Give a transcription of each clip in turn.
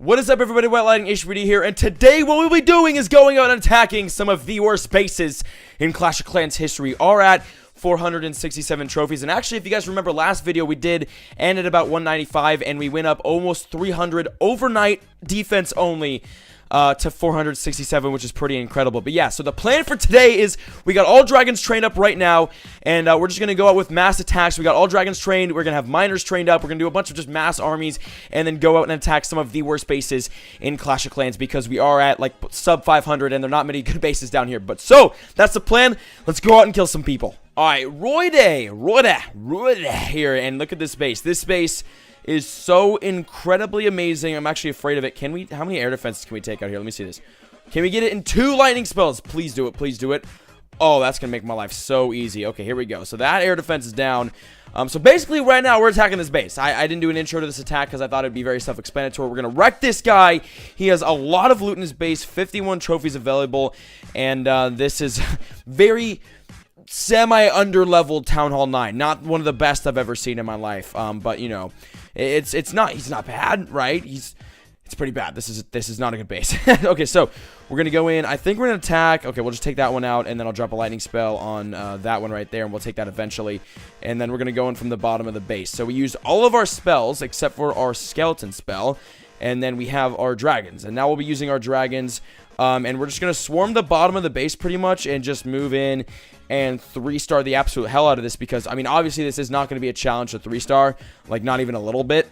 What is up, everybody? White Lightning HBD here, and today what we'll be doing is going out and attacking some of the worst bases in Clash of Clans history. Are at 467 trophies, and actually, if you guys remember last video, we did end at about 195, and we went up almost 300 overnight defense only to 467, which is pretty incredible. But yeah, so the plan for today is we got all dragons trained up right now, and we're just going to go out with mass attacks. We got all dragons trained. We're going to have miners trained up. We're going to do a bunch of just mass armies and then go out and attack some of the worst bases in Clash of Clans because we are at like sub 500 and there are not many good bases down here. But so that's the plan. Let's go out and kill some people. All right, Roide here, and look at this base. This base is so incredibly amazing. I'm actually afraid of it. Can we, how many air defenses can we take out here? Let me see this. Can we get it in 2 lightning spells? Please do it. Please do it. Oh, that's going to make my life so easy. Okay, here we go. So that air defense is down. So basically right now we're attacking this base. I didn't do an intro to this attack because I thought it'd be very self-explanatory. We're going to wreck this guy. He has a lot of loot in his base, 51 trophies available, and this is very semi-under-leveled Town Hall 9. Not one of the best I've ever seen in my life, but you know, he's not bad, right? It's pretty bad. This is not a good base. Okay, so we're gonna go in. I think we're gonna attack. Okay, we'll just take that one out, and then I'll drop a lightning spell on that one right there, and we'll take that eventually. And then we're gonna go in from the bottom of the base. So we used all of our spells except for our skeleton spell, and then we have our dragons. And now we'll be using our dragons, and we're just gonna swarm the bottom of the base pretty much, and just move in and 3-star the absolute hell out of this, because I mean obviously this is not going to be a challenge to 3-star, like not even a little bit.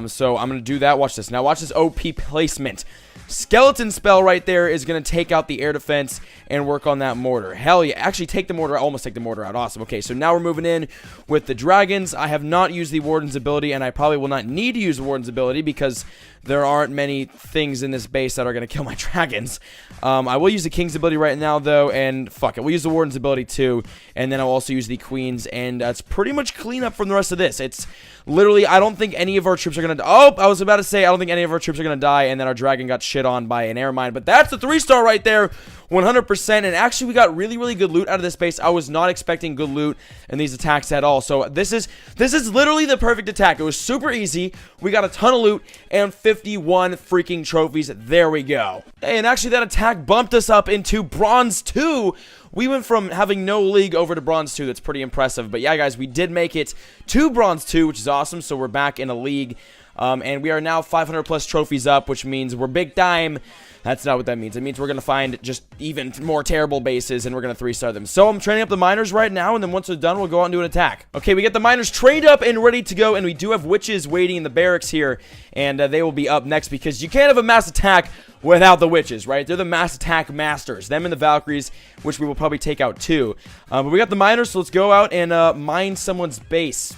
So I'm going to do that. Watch this. Now watch this OP placement. Skeleton spell right there is going to take out the air defense and work on that mortar. Hell yeah. Actually take the mortar, almost take the mortar out. Awesome. Okay, so now we're moving in with the dragons. I have not used the warden's ability, and I probably will not need to use the warden's ability because there aren't many things in this base that are going to kill my dragons. I will use the king's ability right now though, and fuck it, we'll use the warden's ability too, and then I'll also use the queen's, and it's pretty much clean up from the rest of this. It's literally, I don't think any of our troops are going to, oh, I was about to say, I don't think any of our troops are going to die, and then our dragon got shit on by an air mine, but that's the 3-star right there, 100%, and actually we got really good loot out of this base. I was not expecting good loot in these attacks at all, so this is literally the perfect attack. It was super easy. We got a ton of loot and 51 freaking trophies. There we go. And actually that attack bumped us up into Bronze 2. We went from having no league over to Bronze 2. That's pretty impressive. But yeah, guys, we did make it to Bronze 2, which is awesome. So we're back in a league. And we are now 500 plus trophies up, which means we're big time. That's not what that means. It means we're going to find just even more terrible bases, and we're going to 3-star them. So I'm training up the miners right now, and then once they're done, we'll go out and do an attack. Okay, we get the miners trained up and ready to go, and we do have witches waiting in the barracks here, and they will be up next because you can't have a mass attack without the witches, right? They're the mass attack masters. Them and the Valkyries, which we will probably take out too. But we got the miners, so let's go out and mine someone's base.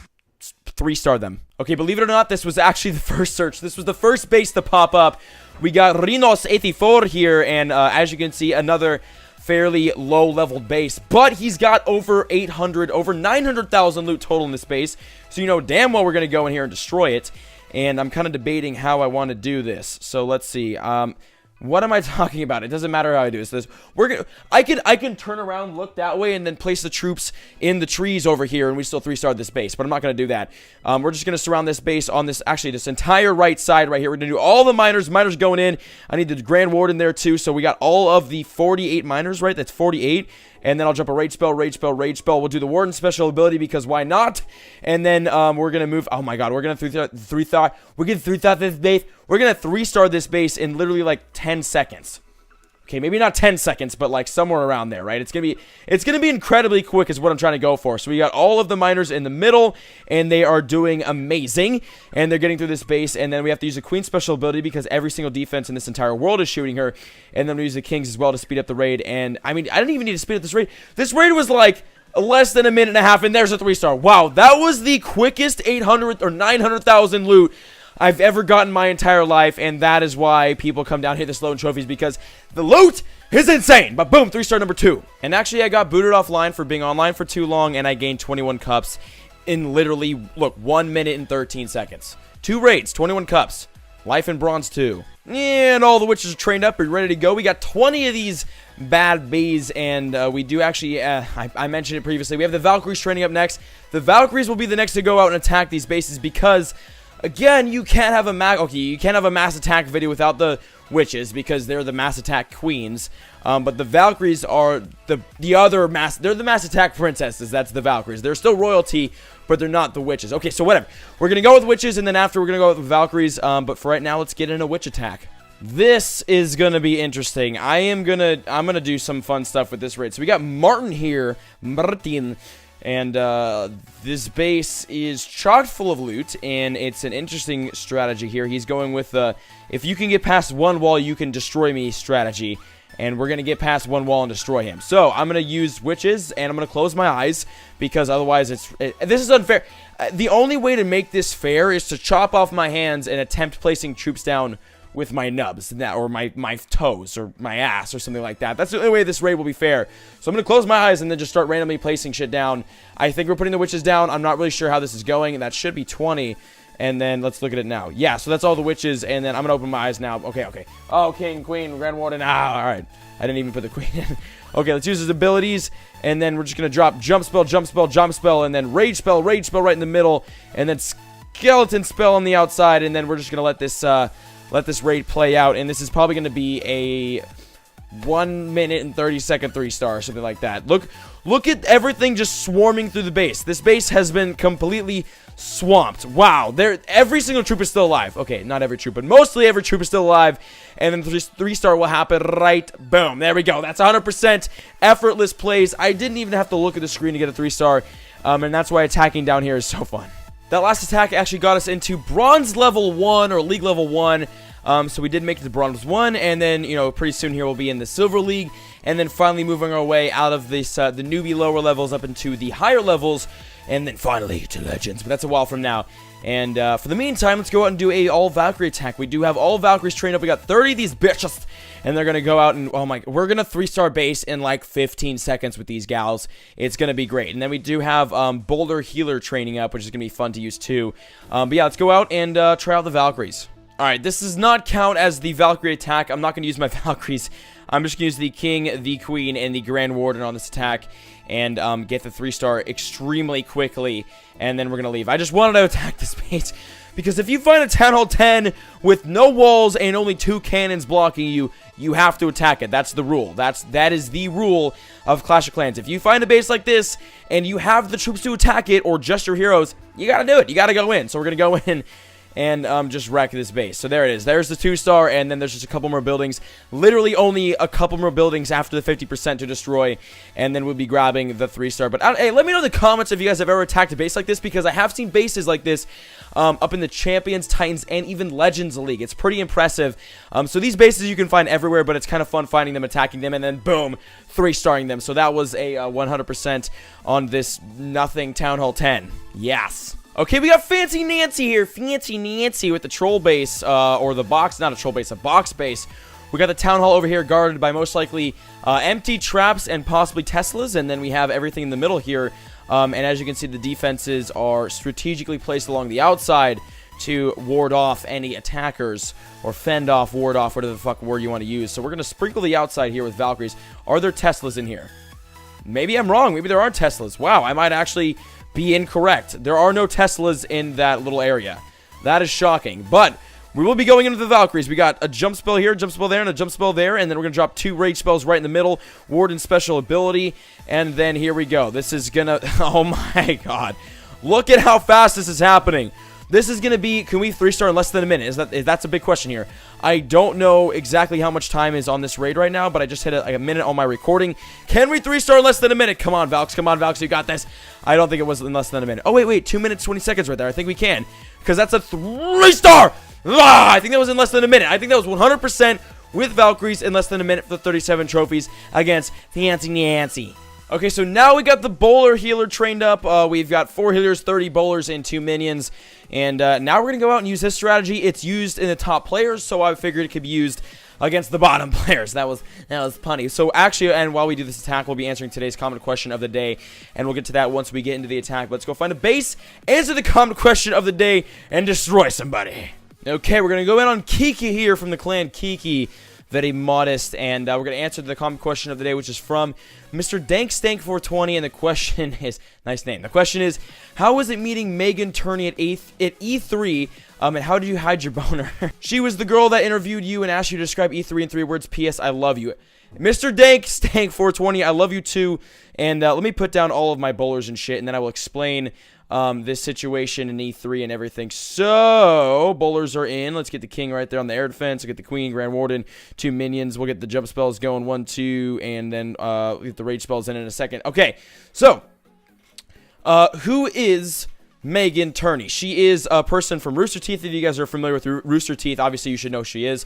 3-star them. Okay, believe it or not, this was actually the first search. This was the first base to pop up. We got Rhinos84 here, and as you can see, another fairly low-leveled base. But he's got over 900,000 loot total in this base. So you know damn well we're going to go in here and destroy it. And I'm kind of debating how I want to do this. So let's see. What am I talking about? It doesn't matter how I do this. I can turn around, look that way, and then place the troops in the trees over here, and we still 3-star this base. But I'm not going to do that. We're just going to surround this base on this, actually, this entire right side right here. We're going to do all the miners. Miners going in. I need the Grand Warden there too. So we got all of the 48 miners, right? That's 48. And then I'll drop a rage spell. We'll do the Warden special ability because why not? And then we're going to move. Oh my god, we're going to 3-star this base. We're going to 3-star this base in literally like 10 seconds. Okay, maybe not 10 seconds, but like somewhere around there, right? It's gonna be incredibly quick is what I'm trying to go for. So we got all of the miners in the middle, and they are doing amazing, and they're getting through this base. And then we have to use a queen special ability because every single defense in this entire world is shooting her. And then we use the kings as well to speed up the raid. And I mean, I didn't even need to speed up this raid. This raid was like less than a minute and a half, and there's a 3-star. Wow, that was the quickest 800 or 900,000 loot I've ever gotten my entire life, and that is why people come down here this low in trophies, because the loot is insane. But boom, 3-star number 2. And actually, I got booted offline for being online for too long, and I gained 21 cups in literally, look, 1 minute and 13 seconds. 2 raids, 21 cups. Life in Bronze 2. And all the witches are trained up and ready to go. We got 20 of these bad bees, and we do actually, I mentioned it previously, we have the Valkyries training up next. The Valkyries will be the next to go out and attack these bases because Again, you can't have a you can't have a mass attack video without the witches because they're the mass attack queens. But the Valkyries are the other they're the mass attack princesses. That's the Valkyries. They're still royalty, but they're not the witches. Okay, so whatever. We're gonna go with witches, and then after we're gonna go with the Valkyries. But for right now, let's get in a witch attack. This is gonna be interesting. I'm gonna do some fun stuff with this raid. So we got Martin here, Martin. And this base is chock full of loot, and it's an interesting strategy here. He's going with if you can get past one wall, you can destroy me strategy. And we're going to get past one wall and destroy him. So I'm going to use witches, and I'm going to close my eyes, because otherwise this is unfair. The only way to make this fair is to chop off my hands and attempt placing troops down with my nubs, or my toes, or my ass, or something like that. That's the only way this raid will be fair. So I'm going to close my eyes and then just start randomly placing shit down. I think we're putting the witches down. I'm not really sure how this is going, and that should be 20. And then let's look at it now. Yeah, so that's all the witches, and then I'm going to open my eyes now. Okay. Oh, king, queen, grand warden. Alright. I didn't even put the queen in. Okay, let's use his abilities, and then we're just going to drop jump spell, jump spell, jump spell, and then rage spell right in the middle, and then skeleton spell on the outside, and then we're just going to let this raid play out, and this is probably going to be a 1 minute and 30-second 3-star or something like that. Look at everything just swarming through the base. This base has been completely swamped. Wow, every single troop is still alive. Okay, not every troop, but mostly every troop is still alive. And then the 3-star will happen right. Boom. There we go. That's 100% effortless plays. I didn't even have to look at the screen to get a 3-star, and that's why attacking down here is so fun. That last attack actually got us into bronze level 1 or league level 1. So we did make it to bronze 1, and then, you know, pretty soon here we'll be in the silver league, and then finally moving our way out of this the newbie lower levels up into the higher levels, and then finally to legends. But that's a while from now. And for the meantime, let's go out and do a all Valkyrie attack. We do have all Valkyries trained up. We got 30 of these bitches, and they're gonna go out and we're gonna 3-star base in like 15 seconds with these gals. It's gonna be great. And then we do have Boulder Healer training up, which is gonna be fun to use too. But yeah, let's go out and try out the Valkyries. Alright, this does not count as the Valkyrie attack. I'm not going to use my Valkyries. I'm just going to use the King, the Queen, and the Grand Warden on this attack, and get the 3-star extremely quickly, and then we're going to leave. I just wanted to attack this base, because if you find a Town Hall 10 with no walls and only 2 cannons blocking you, you have to attack it. That's the rule. That is the rule of Clash of Clans. If you find a base like this, and you have the troops to attack it, or just your heroes, you got to do it. You got to go in. So we're going to go in and just wreck this base. So there it is. There's the 2-star, and then there's just a couple more buildings. Literally only a couple more buildings after the 50% to destroy, and then we'll be grabbing the 3-star. But hey, let me know in the comments if you guys have ever attacked a base like this, because I have seen bases like this up in the Champions, Titans, and even Legends League. It's pretty impressive. So these bases you can find everywhere, but it's kind of fun finding them, attacking them, and then boom, 3-starring them. So that was a 100% on this nothing Town Hall 10. Yes. Okay, we got Fancy Nancy here. Fancy Nancy with the troll base, or the box, not a troll base, a box base. We got the Town Hall over here guarded by most likely empty traps and possibly Teslas, and then we have everything in the middle here. And as you can see, the defenses are strategically placed along the outside to ward off any attackers, or fend off, ward off, whatever the fuck word you want to use. So we're going to sprinkle the outside here with Valkyries. Are there Teslas in here? Maybe I'm wrong. Maybe there are Teslas. Wow, I might actually be incorrect. There are no Teslas in that little area. That is shocking. But we will be going into the Valkyries. We got a jump spell here, jump spell there, and a jump spell there. And then we're going to drop 2 rage spells right in the middle. Warden special ability. And then here we go. This is going to... Oh my god. Look at how fast this is happening. This is going to be... Can we 3-star in less than a minute? That's a big question here. I don't know exactly how much time is on this raid right now, but I just hit like a minute on my recording. Can we 3-star in less than a minute? Come on, Valks. Come on, Valks. You got this. I don't think it was in less than a minute. Oh, wait. 2 minutes, 20 seconds right there. I think we can, because that's a 3-star. I think that was in less than a minute. I think that was 100% with Valkyries in less than a minute for the 37 trophies against Fancy Nancy. Okay, so now we got the bowler healer trained up. We've got 4 healers, 30 bowlers, and 2 minions. And now we're going to go out and use this strategy. It's used in the top players, so I figured it could be used against the bottom players. That was punny. So actually, and while we do this attack, we'll be answering today's comment question of the day, and we'll get to that once we get into the attack. Let's go find a base, answer the comment question of the day, and destroy somebody. Okay, we're going to go in on Kiki here from the clan Kiki. very modest. And we're going to answer the comment question of the day, which is from Mr. Dankstank420. And the question is, nice name. The question is, how was it meeting Megan Turney at E3? And how did you hide your boner? She was the girl that interviewed you and asked you to describe E3 in 3 words. P.S. I love you. Mr. Dankstank420, I love you too. And let me put down all of my bowlers and shit, and then I will explain this situation in E3 and everything. So, bowlers are in. Let's get the king right there on the air defense. We'll get the queen, Grand Warden, 2 minions. We'll get the jump spells going, 1, 2, and then we'll get the rage spells in a second. Okay, so, who is Megan Turney? She is a person from Rooster Teeth. If you guys are familiar with Rooster Teeth, obviously you should know who she is.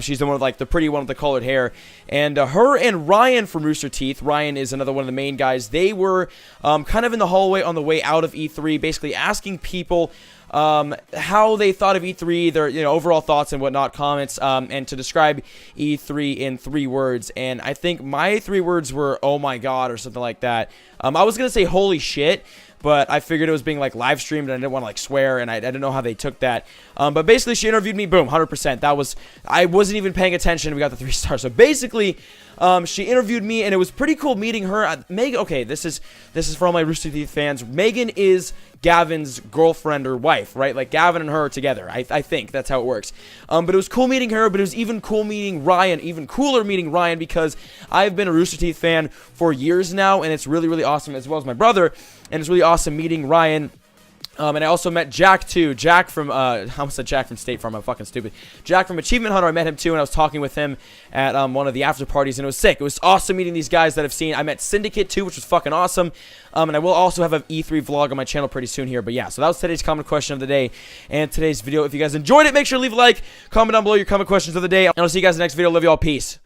She's the one with like the pretty one with the colored hair. And her and Ryan from Rooster Teeth, Ryan is another one of the main guys. They were kind of in the hallway on the way out of E3, basically asking people how they thought of E3, their overall thoughts and whatnot, comments, and to describe E3 in 3 words. And I think my 3 words were, oh my god, or something like that. I was going to say holy shit, but I figured it was being like live streamed and I didn't want to like swear, and I didn't know how they took that. But basically she interviewed me, boom, 100%. I wasn't even paying attention. We got the 3 stars. So basically, she interviewed me, and it was pretty cool meeting her. Megan, okay, this is for all my Rooster Teeth fans. Megan is Gavin's girlfriend or wife, right? Like Gavin and her are together. I think that's how it works. But it was cool meeting her, but it was even cool meeting Ryan, even cooler meeting Ryan, because I've been a Rooster Teeth fan for years now, and it's really, really awesome, as well as my brother, and it's really awesome meeting Ryan. And I also met Jack too. Jack from, I almost said Jack from State Farm. I'm fucking stupid. Jack from Achievement Hunter. I met him too, and I was talking with him at one of the after parties, and it was sick. It was awesome meeting these guys that I've seen. I met Syndicate too, which was fucking awesome. And I will also have an E3 vlog on my channel pretty soon here. But yeah, so that was today's comment question of the day and today's video. If you guys enjoyed it, make sure to leave a like, comment down below your comment questions of the day, and I'll see you guys in the next video. Love you all. Peace.